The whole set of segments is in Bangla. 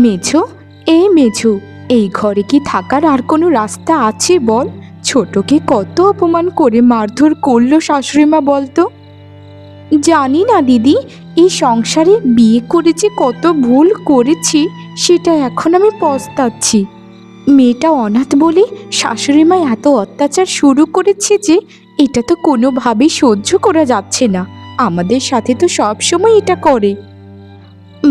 মেছো, এই মেছো, এই ঘরে কি থাকার আর কোনো রাস্তা আছে বল? ছোটকে কত অপমান করে মারধর করলো শাশুড়িমা বলতো। জানি না দিদি, এই সংসারে বিয়ে করেছি, কত ভুল করেছি সেটা এখন আমি পস্তাচ্ছি। মেয়েটা অনাথ বলে শাশুড়িমা এত অত্যাচার শুরু করেছে যে এটা তো কোনোভাবেই সহ্য করা যাচ্ছে না। আমাদের সাথে তো সব সময় এটা করে।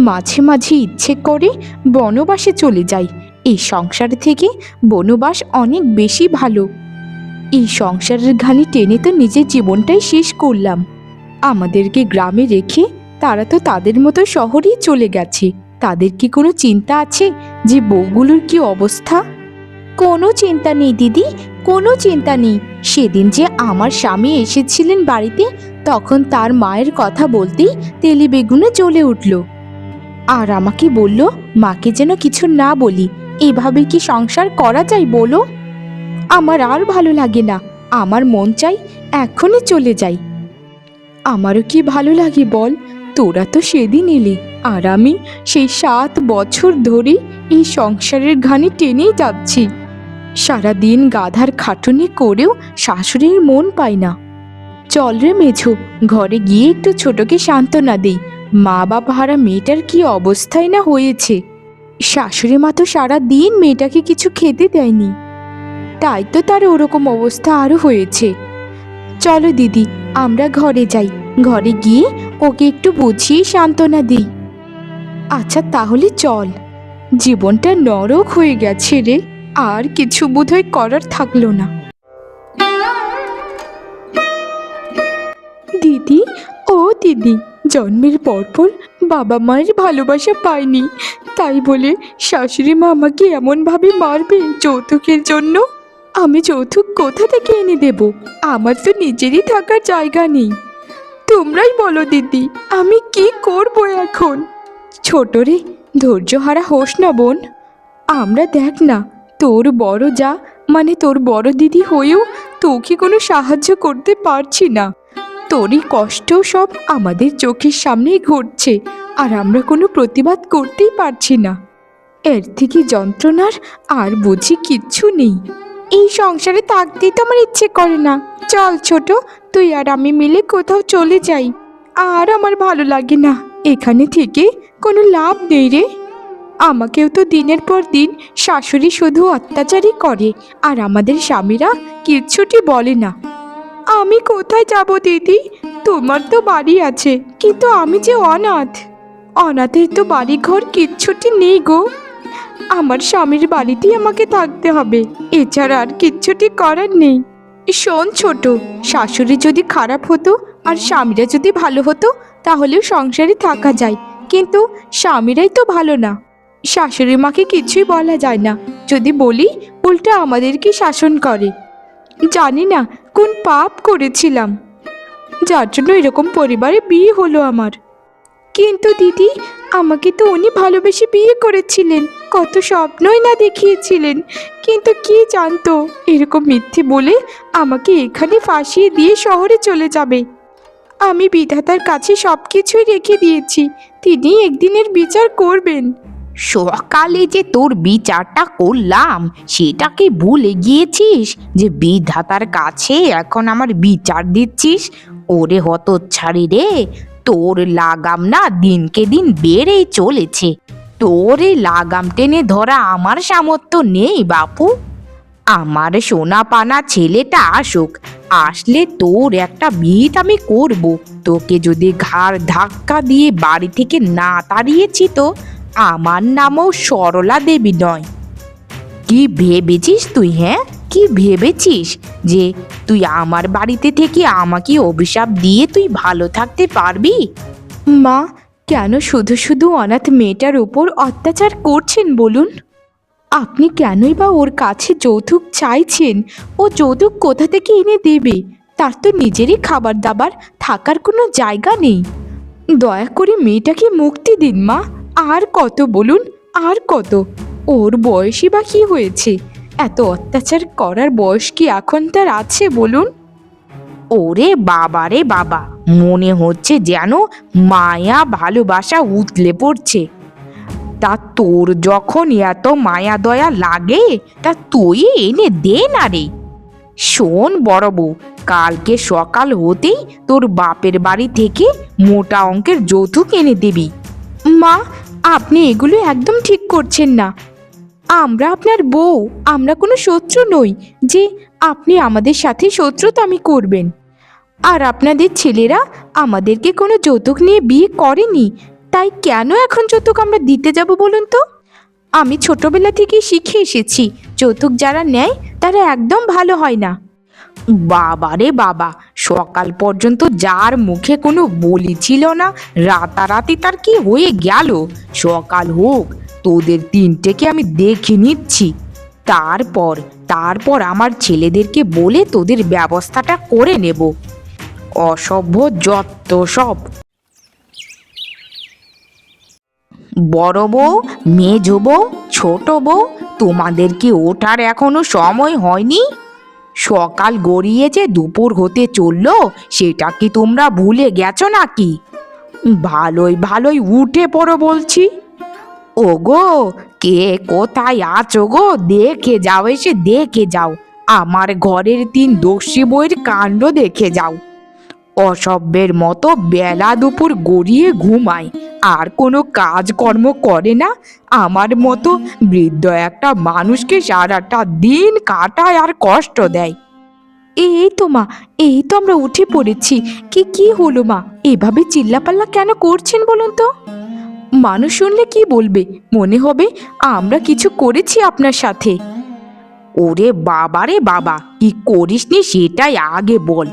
মাঝে মাঝে ইচ্ছে করে বনবাসে চলে যাই। এই সংসার থেকে বনবাস অনেক বেশি ভালো। এই সংসারের ঘানি টেনে তো নিজের জীবনটাই শেষ করলাম। আমাদেরকে গ্রামে রেখে তারা তো তাদের মতো শহরেই চলে গেছে। তাদের কি কোনো চিন্তা আছে যে বউগুলোর কি অবস্থা? কোনো চিন্তা নেই দিদি, কোনো চিন্তা নেই। সেদিন যে আমার স্বামী এসেছিলেন বাড়িতে, তখন তার মায়ের কথা বলতেই তেলে বেগুনে জ্বলে উঠল। আর আমাকে বলল মাকে যেন কিছু না বলি। এভাবে কি সংসার করা যায় বলো? আমার আর ভালো লাগে না। আমার মন চাই এখনই চলে যাই। আমারও কি ভালো লাগে বল? তোরা তো সেদিন এলি, আর আমি সেই 7 বছর ধরে এই সংসারের ঘানি টেনেই যাচ্ছি। সারাদিন গাধার খাটুনি করেও শাশুড়ির মন পাই না। চল রে মেঝো, ঘরে গিয়ে একটু ছোটকে সান্ত্বনা দেই। মা বাবা হারা মেয়েটার কি অবস্থাই না হয়েছে। শাশুড়ি মা তো সারাদিন মেয়েটাকে কিছু খেতে দেয়নি, তাই তো তার ওরকম অবস্থা আরো হয়েছে। চলো দিদি, আমরা ঘরে যাই। ঘরে গিয়ে ওকে একটু বুঝিয়ে সান্ত্বনা দিই। আচ্ছা তাহলে চল। জীবনটা নরক হয়ে গেছে রে, আর কিছু বোধহয় করার থাকলো না। দিদি, ও দিদি, জন্মের পরপর বাবা মায়ের ভালোবাসা পাইনি, তাই বলে শাশুড়ি মা আমাকে এমনভাবে মারবে যৌতুকের জন্য? আমি যৌতুক কোথা থেকে এনে দেব? আমার তো নিজেরই থাকার জায়গা নেই। তোমরাই বলো দিদি, আমি কি করব এখন? ছোট রে, ধৈর্যহারা হোস না বোন। আমরা দেখ না, তোর বড় যা মানে তোর বড় দিদি হয়েও তোকে কোনো সাহায্য করতে পারছি না। তোরই কষ্ট সব আমাদের চোখের সামনেই ঘটছে, আর আমরা কোনো প্রতিবাদ করতেই পারছি না। এর থেকে যন্ত্রণার আর বুঝি কিচ্ছু নেই। এই সংসারে থাকতেই তো আমার ইচ্ছে করে না। চল ছোট, তুই আর আমি মিলে কোথাও চলে যাই। আর আমার ভালো লাগে না, এখানে থেকে কোনো লাভ নেই রে। আমাকেও তো দিনের পর দিন শাশুড়ি শুধু অত্যাচারই করে, আর আমাদের স্বামীরা কিচ্ছুটি বলে না। আমি কোথায় যাব দিদি? তোমার তো বাড়ি আছে, কিন্তু আমি যে অনাথ। অনাথের তো বাড়ি ঘর কিচ্ছুটি নেই গো। আমার স্বামীর বাড়িতেই আমাকে থাকতে হবে, এছাড়া আর কিচ্ছুটি করার নেই। শোন ছোট, শাশুড়ি যদি খারাপ হতো আর স্বামীরা যদি ভালো হতো তাহলেও সংসারে থাকা যায়, কিন্তু স্বামীরাই তো ভালো না। শাশুড়ি মাকে কিছুই বলা যায় না, যদি বলি উল্টা আমাদেরকে শাসন করে। জানি না কোন পাপ করেছিলাম যার জন্য এরকম পরিবারে বিয়ে হলো আমার। কিন্তু দিদি, আমাকে তো উনি ভালোবেসে বিয়ে করেছিলেন, কত স্বপ্নই না দেখিয়েছিলেন, কিন্তু কি জানতো এরকম মিথ্যে বলে আমাকে এখানে ফাঁসিয়ে দিয়ে শহরে চলে যাবে। আমি বিধাতার কাছে সব কিছুই রেখে দিয়েছি, তিনি একদিনের বিচার করবেন। সকালে যে তোর বিচারটা করলাম সেটাকে ভুলে গিয়েছিস যে বিধাতার কাছে এখন আমার বিচার দিচ্ছিস? ওরে হতচ্ছাড়ি রে, তোর লাগাম না দিনকে দিন বেড়েই চলেছে। তোর এই লাগাম টেনে ধরা আমার সামর্থ্য নেই বাপু। আমার সোনা পানা ছেলেটা আসুক, আসলে তোর একটা ভিত আমি করব। তোকে যদি ঘাড় ধাক্কা দিয়ে বাড়ি থেকে না তাড়িয়েছি তো আমার নামও সরলা দেবী নয়। কি ভেবেছিস তুই? হ্যাঁ, কি ভেবেছিস যে তুই আমার বাড়িতে থেকে আমাকে অভিশাপ দিয়ে তুই ভালো থাকতে পারবি? মা, কেন শুধু শুধু অনাথ মেয়েটার উপর অত্যাচার করছেন বলুন? আপনি কেনই বা ওর কাছে যৌতুক চাইছেন? ও যৌতুক কোথা থেকে এনে দেবে? তার তো নিজেরই খাবার দাবার থাকার কোনো জায়গা নেই। দয়া করে মেয়েটাকে মুক্তি দিন মা। আর কত বলুন, আর কত? ওর বয়সই বা কি হয়েছে? এত অত্যাচার করার বয়স কি এখন তার আছে বলুন? ওরে বাবা রে বাবা, মনে হচ্ছে যেন মায়া ভালোবাসা উতলে পড়ছে। তা তোর যখন এত মায়া দয়া লাগে তা তুই এনে দে না রে। শোন বড় বউ, কালকে সকাল হতেই তোর বাপের বাড়ি থেকে মোটা অঙ্কের যৌতুক এনে দিবি। মা, আপনি এগুলো একদম ঠিক করছেন না। আমরা আপনার বউ, আমরা কোনো শত্রু নই যে আপনি আমাদের সাথে শত্রুতামি করবেন। আর আপনাদের ছেলেরা আমাদেরকে কোনো যৌতুক নিয়ে বিয়ে করেনি, তাই কেন এখন যৌতুক আমরা দিতে যাব বলুন তো? আমি ছোটবেলা থেকে শিখে এসেছি, যৌতুক যারা নেয় তারা একদম ভালো হয় না। বাবা রে বাবা, সকাল পর্যন্ত যার মুখে কোনো বলি ছিল না, রাতারাতি তার কি হয়ে গেল? সকাল হোক, তোদের তিনটেকে আমি দেখে নিচ্ছি। তারপর তারপর আমার ছেলেদেরকে বলে তোদের ব্যবস্থাটা করে নেব। অসভ্য যত সব। বড় বউ, মেজ বউ, ছোট বউ, তোমাদের কি ওঠার এখনো সময় হয়নি? সকাল গড়িয়ে দুপুর হতে চললো, সেটা কি তোমরা ভুলে গেছো নাকি? ভালোই ভালোই উঠে পড়ো বলছি। ওগো, কে কোথায় আছো গো? দেখে যাও, এসে দেখে যাও, আমার ঘরের তিন দস্যি বইয়ের কাণ্ড দেখে যাও। অসভ্যের মতো বেলা দুপুর গড়িয়ে ঘুমায়, আর কোনো কাজকর্ম করে না। আমার মতো বৃদ্ধ একটা মানুষকে সারাটা দিন কাটায় আর কষ্ট দেয়। এই তো মা, এই তো আমরা উঠে পড়েছি। কি হলো মা, এভাবে চিল্লাপাল্লা কেন করছেন বলুন তো? মানুষ শুনলে কি বলবে? মনে হবে আমরা কিছু করেছি আপনার সাথে। ওরে বাবা রে বাবা, কি করিসনি সেটাই আগে বল।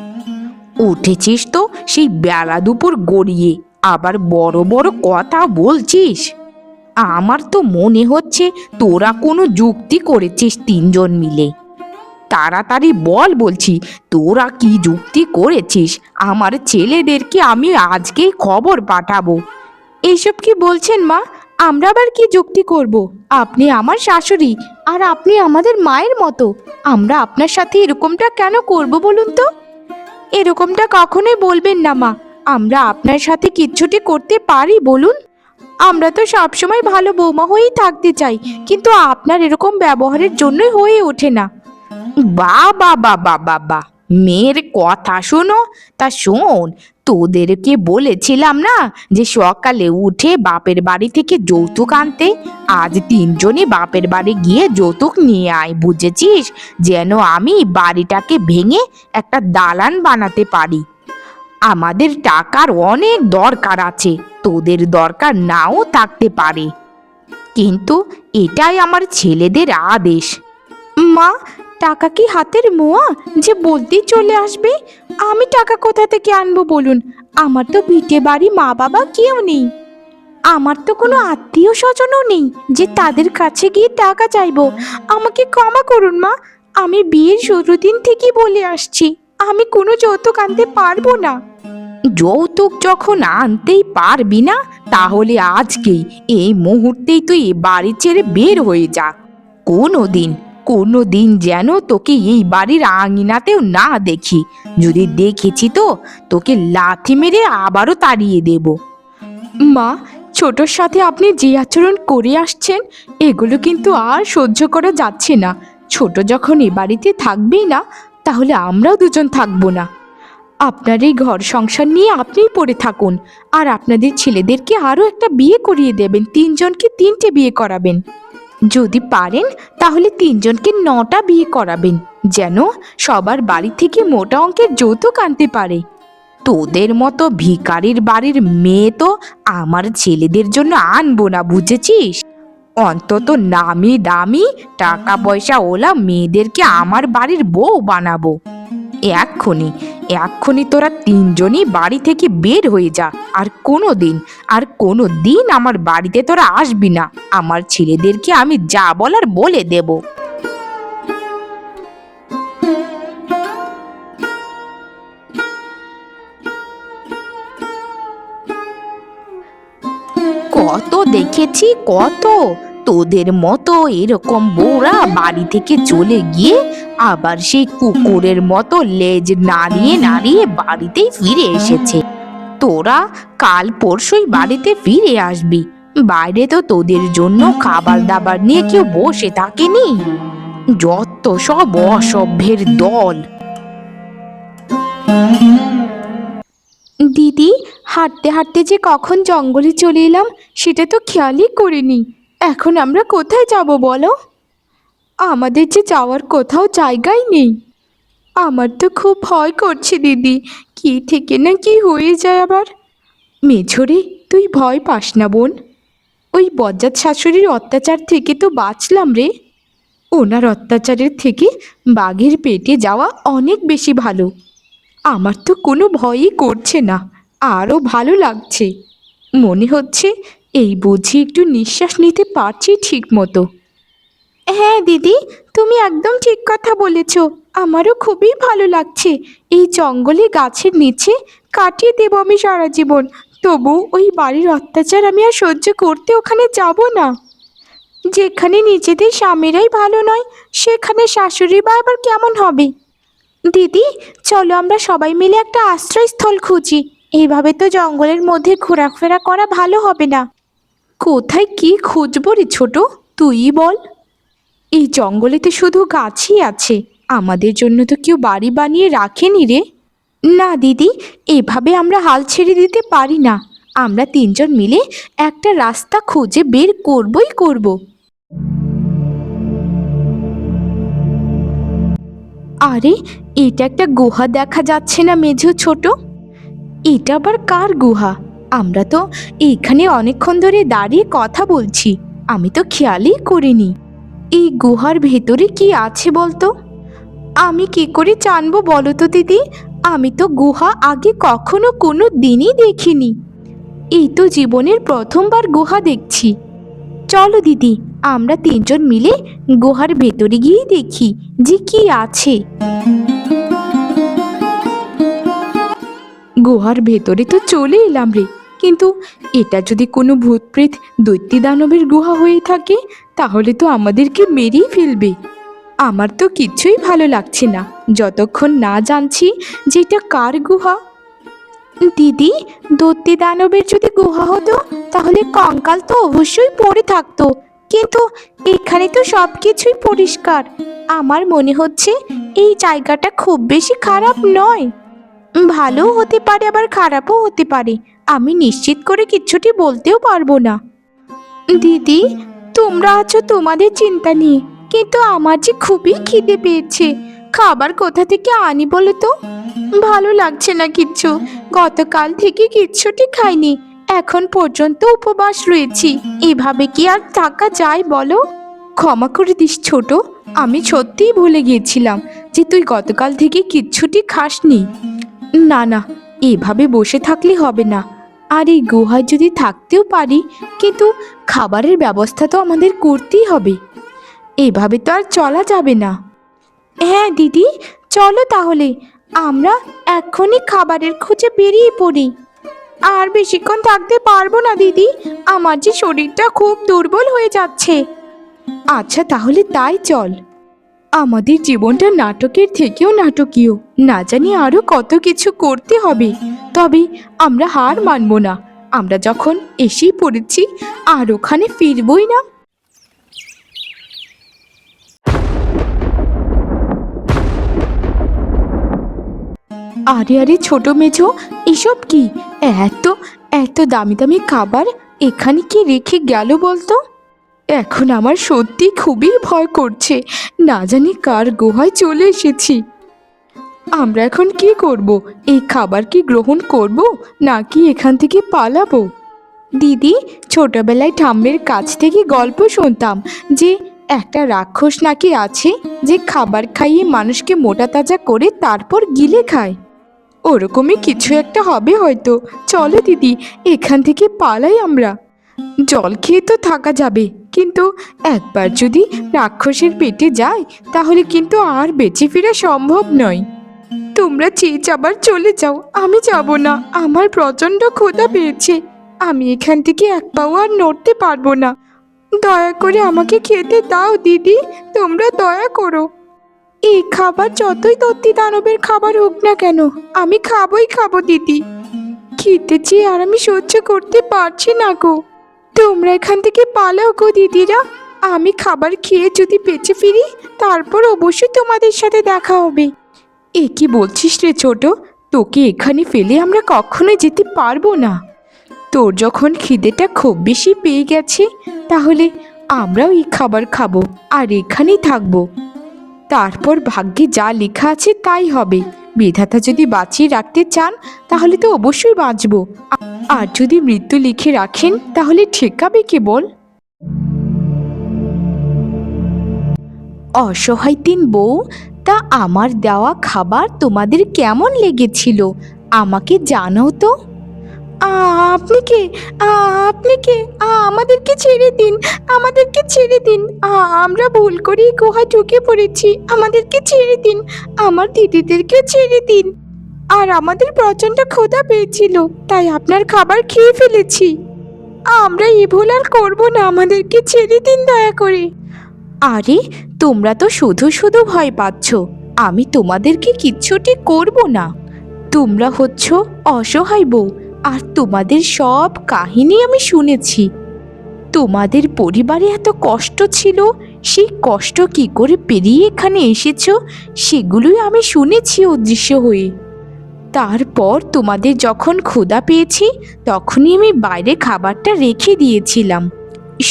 উঠেছিস তো সেই বেলা দুপুর গড়িয়ে, আবার বড় বড় কথা বলছিস। আমার তো মনে হচ্ছে তোরা কোনো যুক্তি করেছিস তিনজন মিলে। তাড়াতাড়ি বল বলছি, তোরা কি যুক্তি করেছিস? আমার ছেলেদেরকে আমি আজকেই খবর পাঠাবো। এইসব কি বলছেন মা? আমরা আবার কি যুক্তি করব? আপনি আমার শাশুড়ি, আর আপনি আমাদের মায়ের মতো। আমরা আপনার সাথে এরকমটা কেন করব বলুন তো? এরকমটা কখনোই বলবেন না মা। আমরা আপনার সাথে কিচ্ছুটি করতে পারি বলুন? আমরা তো সবসময় ভালো বৌমা হয়েই থাকতে চাই, কিন্তু আপনার এরকম ব্যবহারের জন্যই হয়ে ওঠে না। বাবা বাবা বাবা, মেয়ের কথা শোনো। তা শোন, তোদেরকে বলেছিলাম না যে সকালে উঠে বাপের বাড়ি থেকে যৌতুক আনতে? আজ তিনজনই বাপের বাড়ি গিয়ে যৌতুক নিয়ে আয়, বুঝেছিস? যেন আমি বাড়িটাকে ভেঙে একটা দালান বানাতে পারি। আমাদের টাকার অনেক দরকার আছে, তোদের দরকার নাও থাকতে পারে, কিন্তু এটাই আমার ছেলেদের আদেশ। মা, টাকা কি হাতের মোয়া যে বলতেই চলে আসবে? আমি টাকা কোথা থেকে আনবো বলুন? আমার তো ভিটে বাড়ি, মা বাবা কেউ নেই। আমার তো কোনো আত্মীয় স্বজনও নেই যে তাদের কাছে গিয়ে টাকা চাইবো। আমাকে ক্ষমা করুন মা, আমি বিয়ের শুরু দিন থেকেই বলে আসছি আমি কোনো যৌতুক আনতে পারবো না। যৌতুক যখন আনতেই পারবি না, তাহলে আজকেই এই মুহূর্তেই তুই বাড়ি ছেড়ে বের হয়ে যা। কোনোদিন যেন তোকে এই বাড়ির আঙিনাতেও না দেখি। যদি দেখেছি তো তোকে লাথি মেরে আবারও তাড়িয়ে দেব। মা, ছোটোর সাথে আপনি যে আচরণ করে আসছেন, এগুলো কিন্তু আর সহ্য করা যাচ্ছে না। ছোট যখন এ বাড়িতে থাকবেই না, তাহলে আমরাও দুজন থাকবো না। আপনার এই ঘর সংসার নিয়ে আপনিই পড়ে থাকুন, আর আপনাদের ছেলেদেরকে আরও একটা বিয়ে করিয়ে দেবেন, তিনজনকে তিনটে বিয়ে করাবেন। যদি পারেন তাহলে তিনজনকে 9টা বিয়ে করাবেন, যেন সবার বাড়ি থেকে মোটা অঙ্কের যৌতুক আনতে পারে। তোদের মতো ভিখারির বাড়ির মেয়ে তো আমার ছেলেদের জন্য আনবো না, বুঝেছিস? অন্তত নামি দামি টাকা পয়সা ওলা মেয়েদেরকে আমার বাড়ির বউ বানাবো। এক্ষুনি তোরা তিনজনই বাড়ি থেকে বের হয়ে যা। আর কোনো দিন আমার বাড়িতে তোরা আসবি না। আমার ছেলেদেরকে আমি যা বলার বলে দেব। কত দেখেছি, কত তোদের মতো এরকম বউরা বাড়ি থেকে চলে গিয়ে আবার সেই কুকুরের মতো লেজ নাড়িয়ে নাড়িয়ে বাড়িতেই ফিরে এসেছে। তোরা কাল পরশুই বাড়িতে ফিরে আসবি। বাইরে তো তোদের জন্য খাবার দাবার নিয়ে কেউ বসে থাকেনি। যত সব অসভ্যের দল। দিদি, হাঁটতে হাঁটতে যে কখন জঙ্গলে চলে এলাম সেটা তো খেয়ালই করিনি। এখন আমরা কোথায় যাব বলো? আমাদের যে যাওয়ার কোথাও জায়গাই নেই। আমার তো খুব ভয় করছে দিদি, কি থেকে না কি হয়ে যায় আবার। মেঝরে, তুই ভয় পাস না বোন। ওই বজ্জাত শাশুড়ির অত্যাচার থেকে তো বাঁচলাম রে। ওনার অত্যাচারের থেকে বাঘের পেটে যাওয়া অনেক বেশি ভালো। আমার তো কোনো ভয়ই করছে না, আরও ভালো লাগছে। মনে হচ্ছে এই বুঝি একটু নিঃশ্বাস নিতে পারছি ঠিক মতো। হ্যাঁ দিদি, তুমি একদম ঠিক কথা বলেছ। আমারও খুবই ভালো লাগছে। এই জঙ্গলে গাছের নিচে কাটিয়ে দেব আমি সারা জীবন। তবু ওই বাড়ির অত্যাচার আমি আর সহ্য করতে ওখানে যাব না। যেখানে নিজেদের স্বামীরাই ভালো নয় সেখানে শাশুড়ি বা আবার কেমন হবে? দিদি, চলো আমরা সবাই মিলে একটা আশ্রয়স্থল খুঁজি। এইভাবে তো জঙ্গলের মধ্যে ঘোরাফেরা করা ভালো হবে না। কোথায় কি খুঁজবো রে ছোট, তুই বল। এই জঙ্গলেতে শুধু গাছই আছে, আমাদের জন্য তো কেউ বাড়ি বানিয়ে রাখেনি রে। না দিদি, এভাবে আমরা হাল ছেড়ে দিতে পারি না। আমরা তিনজন মিলে একটা রাস্তা খুঁজে বের করবই করব। আরে, এটা একটা গুহা দেখা যাচ্ছে না মেঝো ছোট? এটা আবার কার গুহা? আমরা তো এইখানে অনেকক্ষণ ধরে দাঁড়িয়ে কথা বলছি, আমি তো খেয়ালই করিনি। এই গুহার ভেতরে কি আছে বলতো? আমি কি করে জানবো বলো তো দিদি? আমি তো গুহা আগে কখনো কোনো দিনই দেখিনি। এই তো জীবনের প্রথমবার গুহা দেখছি। চলো দিদি, আমরা তিনজন মিলে গুহার ভেতরে গিয়ে দেখি যে কি আছে। গুহার ভেতরে তো চলে এলাম রে, কিন্তু এটা যদি কোনো ভূতপ্রেত দৈত্যী দানবের গুহা হয়ে থাকে তাহলে তো আমাদেরকে মেরেই ফেলবে। আমার তো কিচ্ছুই ভালো লাগছে না যতক্ষণ না জানছি যে এটা কার গুহা। দিদি, দৈত্যী দানবের যদি গুহা হতো তাহলে কঙ্কাল তো অবশ্যই পড়ে থাকতো, কিন্তু এখানে তো সব কিছুই পরিষ্কার। আমার মনে হচ্ছে এই জায়গাটা খুব বেশি খারাপ নয়। ভালোও হতে পারে আবার খারাপও হতে পারে, আমি নিশ্চিত করে কিচ্ছুটি বলতেও পারবো না। দিদি, তোমরা আছো তোমাদের চিন্তা নিয়ে, কিন্তু আমার যে খুবই খিদে পেয়েছে। খাবার কোথা থেকে আনি বলো তো? ভালো লাগছে না কিচ্ছু, গতকাল থেকে কিচ্ছুটি খাইনি। এখন পর্যন্ত উপবাস রয়েছি, এভাবে কি আর থাকা যায় বলো? ক্ষমা করে দিস ছোট, আমি সত্যিই ভুলে গিয়েছিলাম যে তুই গতকাল থেকে কিচ্ছুটি খাসনি। না না, এভাবে বসে থাকলে হবে না। আর এই গুহায় যদি থাকতেও পারি, কিন্তু খাবারের ব্যবস্থা তো আমাদের করতেই হবে। এভাবে তো আর চলা যাবে না। হ্যাঁ দিদি, চলো তাহলে আমরা এক্ষুনি খাবারের খোঁজে বেরিয়ে পড়ি। আর বেশিক্ষণ থাকতে পারবো না দিদি, আমার যে শরীরটা খুব দুর্বল হয়ে যাচ্ছে। আচ্ছা তাহলে তাই চল। আমাদের জীবনটা নাটকের থেকেও নাটকীয়, না জানি আরো কত কিছু করতে হবে। তবে আমরা হার মানব না, আমরা যখন এসেই পড়েছি আর ওখানে ফিরবই না। আরে আরে ছোট মেজো, এসব কি? এত এত দামি দামি খাবার এখানে কি রেখে গেল বলতো? এখন আমার সত্যি খুবই ভয় করছে, না জানি কার গুহায় চলে এসেছি। আমরা এখন কি করব? এই খাবার কি গ্রহণ করব নাকি এখান থেকে পালাবো? দিদি, ছোটবেলায় ঠাম্মের কাছ থেকে গল্প শুনতাম যে একটা রাক্ষস নাকি আছে যে খাবার খাইয়ে মানুষকে মোটা তাজা করে তারপর গিলে খায়। ওরকমই কিছু একটা হবে হয়তো। চলো দিদি, এখান থেকে পালাই আমরা। জল খেয়ে তো থাকা যাবে, কিন্তু একবার যদি রাক্ষসের পেটে যায় তাহলে কিন্তু আর বেঁচে ফেরা সম্ভব নয়। তোমরা চেয়ে আবার চলে যাও, আমি যাব না। আমার প্রচণ্ড ক্ষুধা পেয়েছে, আমি এখান থেকে এক পাও আর নড়তে পারবো না। দয়া করে আমাকে খেতে দাও দিদি, তোমরা দয়া করো। এই খাবার যতই দত্তি দানবের খাবার হোক না কেন, আমি খাবই খাবো দিদি। খেতে চেয়ে আর আমি সহ্য করতে পারছি না গো। তোমরা এখান থেকে পালাও গো দিদিরা। আমি খাবার খেয়ে যদি বেঁচে ফিরি তারপর অবশ্যই তোমাদের সাথে দেখা হবে। এ কি বলছিস রে ছোট? তোকে এখানে ফেলে আমরা কখনোই যেতে পারবো না। তোর যখন খিদেটা খুব বেশি পেয়ে গেছে তাহলে আমরাও এই খাবার খাবো আর এখানেই থাকবো। তারপর ভাগ্যে যা লেখা আছে তাই হবে। বিধাতা যদি বাঁচিয়ে রাখতে চান তাহলে তো অবশ্যই বাঁচবো, আর যদি মৃত্যু লিখে রাখেন তাহলে ঠেকাবে কে বল? অসহায় তিন বউ, তা আমার দেওয়া খাবার তোমাদের কেমন লেগেছিল আমাকে জানাও তো। আপনি কে? আপনি কে? আমাদেরকে ছেড়ে দিন, আমাদেরকে ছেড়ে দিন। আমরা ভুল করে গুহায় ঢুকে পড়েছি, আমাদেরকে ছেড়ে দিন। আমার দিদিদেরকে ছেড়ে দিন। আর আমাদের প্রচন্ড ক্ষুধা পেয়েছিল তাই আপনার খাবার খেয়ে ফেলেছি। আমরা এ ভুল আর করবো না, আমাদেরকে ছেড়ে দিন দয়া করে। আরে তোমরা তো শুধু শুধু ভয় পাচ্ছ, আমি তোমাদেরকে কিচ্ছুটি করব না। তোমরা হচ্ছ অসহায় বউ, আর তোমাদের সব কাহিনী আমি শুনেছি। তোমাদের পরিবারে এত কষ্ট ছিল, সেই কষ্ট কি করে পেরিয়ে এখানে এসেছো সেগুলোই আমি শুনেছি অদৃশ্য হয়ে। তারপর তোমাদের যখন ক্ষুধা পেয়েছি তখনই আমি বাইরে খাবারটা রেখে দিয়েছিলাম।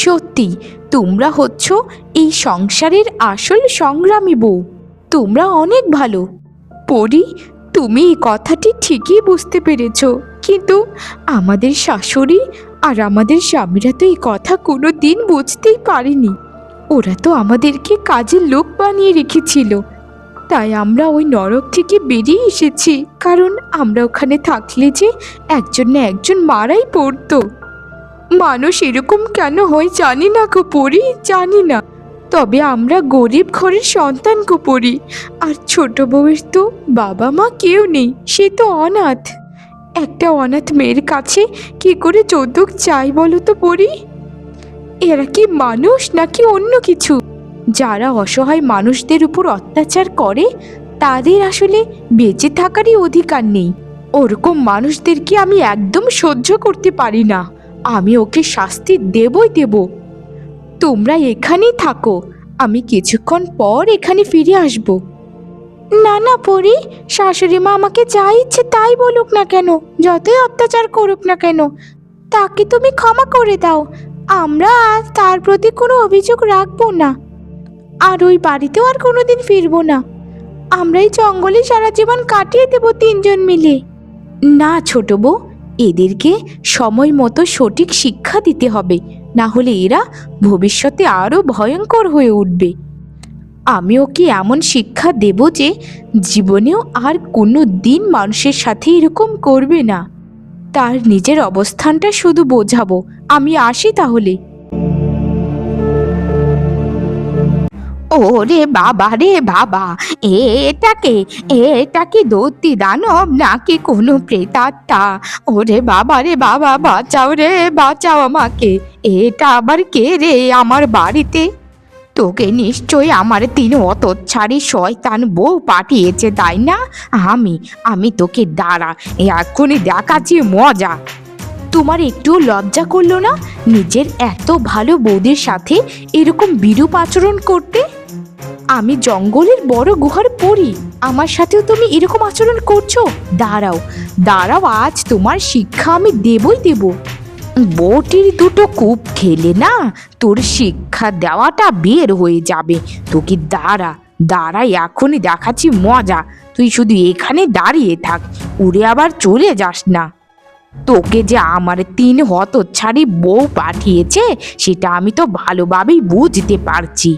সত্যি তোমরা হচ্ছ এই সংসারের আসল সংগ্রামী বউ। তোমরা অনেক ভালো। পরি, তুমি এই কথাটি ঠিকই বুঝতে পেরেছ, কিন্তু আমাদের শাশুড়ি আর আমাদের স্বামীরা তো এই কথা কোনো দিন বুঝতেই পারেনি। ওরা তো আমাদেরকে কাজের লোক বানিয়ে রেখেছিল। তাই আমরা ওই নরক থেকে বেরিয়ে এসেছি, কারণ আমরা ওখানে থাকলে যে একজন না একজন মারাই পড়তো। মানুষ এরকম কেন হয় জানি না গো পরি, জানি না। তবে আমরা গরিব ঘরের সন্তান গো পরি, আর ছোট বউয়ের তো বাবা মা কেউ নেই, সে তো অনাথ। একটা অনাথ মেয়ের কাছে কি করে যৌতুক চাই বলো তো পরি? এরা কি মানুষ নাকি অন্য কিছু? যারা অসহায় মানুষদের উপর অত্যাচার করে তাদের আসলে বেঁচে থাকারই অধিকার নেই। ওরকম মানুষদেরকে আমি একদম সহ্য করতে পারি না। আমি ওকে শাস্তি দেবই দেব। তোমরা এখানেই থাকো, আমি কিছুক্ষণ পর এখানে ফিরে আসব। না না পরি, শাশুড়ি মা আমাকে যা ইচ্ছে তাই বলুক না কেন, যতই অত্যাচার করুক না কেন, তাকে তুমি ক্ষমা করে দাও। আমরা আজ তার প্রতি কোনো অভিযোগ রাখবো না, আর ওই বাড়িতেও আর কোনোদিন ফিরবো না। আমরা এই জঙ্গলে সারা জীবন কাটিয়ে দেব তিনজন মিলে। না ছোট বউ, এদেরকে সময় মতো সঠিক শিক্ষা দিতে হবে, না হলে এরা ভবিষ্যতে আরো ভয়ঙ্কর হয়ে উঠবে। আমি ওকে এমন শিক্ষা দেব যে জীবনেও আর কোনো দিন মানুষের সাথে এরকম করবে না। তার নিজের অবস্থানটা শুধু বোঝাবো। আমি আসি তাহলে। ওরে বাবা রে বাবা, এটা কি দৈত্যী দানব নাকি কোনো প্রেতাত্মা? ওরে বাবা রে বাবা, বাঁচাও রে বাঁচাও আমাকে। এটা আবার কে রে আমার বাড়িতে? তোকে নিশ্চয়ই আমার তিন হতচ্ছাড়ি শয়তান বউ পাঠিয়েছে, তাই না? আমি তোকে দাঁড়া, এখনই দেখাচ্ছি মজা। তোমার একটু লজ্জা করলো না নিজের এত ভালো বউদের সাথে এরকম বিরূপ আচরণ করতে? আমি জঙ্গলের বড় গুহার পরি, আমার সাথেও তুমি এরকম আচরণ করছো? দাঁড়াও দাঁড়াও, আজ তোমার শিক্ষা আমি দেবই দেব। বটির দুটো কূপ খেলে না তোর শিক্ষা দেওয়াটা বের হয়ে যাবে। তোকে দাঁড়া দাঁড়া, এখনই দেখাচ্ছি মজা। তুই শুধু এখানে দাঁড়িয়ে থাক, উড়ে আবার চলে যাস না। তোকে যে আমার তিন হতচ্ছাড়ি বউ পাঠিয়েছে সেটা আমি তো ভালোভাবেই বুঝতে পারছি।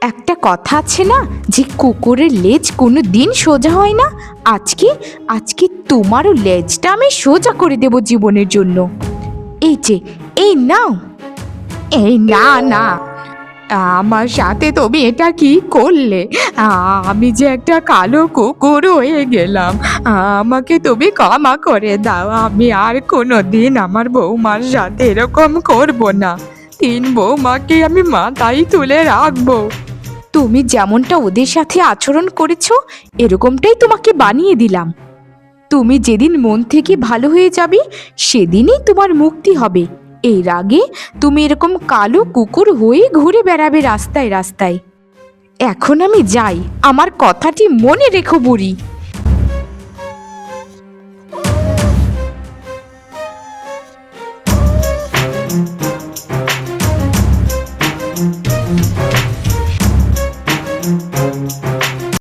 একটা কথা আছে না যে কুকুরের লেজ কোনো দিন সোজা হয় না। আজকে আজকে তোমারও লেজটা আমি সোজা করে দেব জীবনের জন্য। এই যে, এই নাও। এই না না, আমার সাথে তুমি এটা কি করলে? আমি যে একটা কালো কুকুর হয়ে গেলাম, আমাকে তুমি ক্ষমা করে দাও। আমি আর কোনো দিন আমার বৌমার সাথে এরকম করব না। তিন বৌমাকে আমি মাথায় তুলে রাখবো। তুমি যেমনটা ওদের সাথে আচরণ করেছো এরকমটাই তোমাকে বানিয়ে দিলাম। তুমি যেদিন মন থেকে ভালো হয়ে যাবে সেদিনই তোমার মুক্তি হবে। এর আগে তুমি এরকম কালো কুকুর হয়ে ঘুরে বেড়াবে রাস্তায় রাস্তায়। এখন আমি যাই, আমার কথাটি মনে রেখো বুড়ি।